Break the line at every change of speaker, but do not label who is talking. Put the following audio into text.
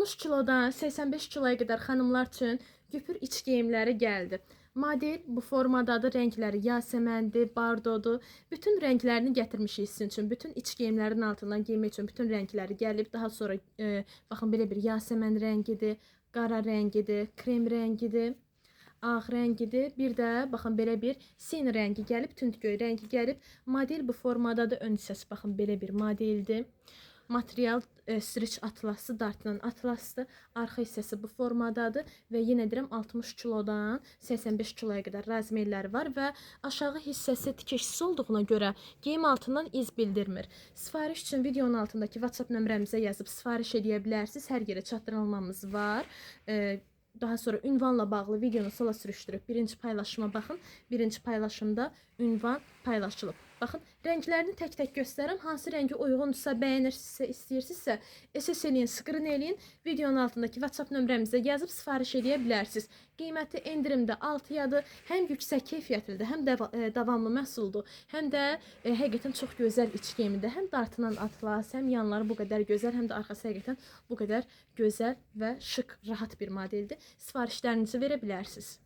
60 kilodan 85 kiloya qədər xanımlar üçün güpür iç geyimləri gəldi. Model bu formadadır. Rəngləri yasəməndir, bardodur. Bütün rənglərini gətirmişik sizin üçün. Bütün iç geyimlərin altından geymək üçün bütün rəngləri gəlib. Daha sonra baxın belə bir yasəmən rəngidir, qara rəngidir, krem rəngidir, ağ rəngidir. Bir də baxın belə bir sin rəngi gəlib, tündgöy rəngi gəlib. Model bu formadadır. Ön hissəsi baxın belə bir modeldir. Material streç atlaslı, dartınan atlasdır. Arxa hissəsi bu formadadır və yenə deyirəm 60 kilodan 85 kiloya qədər razmerləri var və aşağı hissəsi tikişsiz olduğuna görə geyim altından iz bildirmir. Sifariş üçün videonun altındakı WhatsApp nömrəmizə yazıb sifariş edə bilərsiniz. Hər yerə çatdırılmamız var. Daha sonra ünvanla bağlı videonu sola sürüşdürüb birinci paylaşıma baxın. Birinci paylaşımda ünvan paylaşılıb. Baxın, rənglərini tək-tək göstərirəm. Hansı rəngi uyğundursa, bəyənirsinizsə, istəyirsinizsə, SS eləyin, screen eləyin. Videonun altındakı WhatsApp nömrəmizə yazıb sifariş edə bilərsiniz. Qiyməti endirimdə 6-yadır. Həm yüksək keyfiyyətlidir, həm davamlı məhsuldur, həm də həqiqətən çox gözəl iç geyimidir. Həm dartınan atlas, həm yanları bu qədər gözəl, həm də arxası həqiqətən bu qədər gözəl və şık, rahat bir modeldir. Sifarişlərinizi verə bilərsiniz.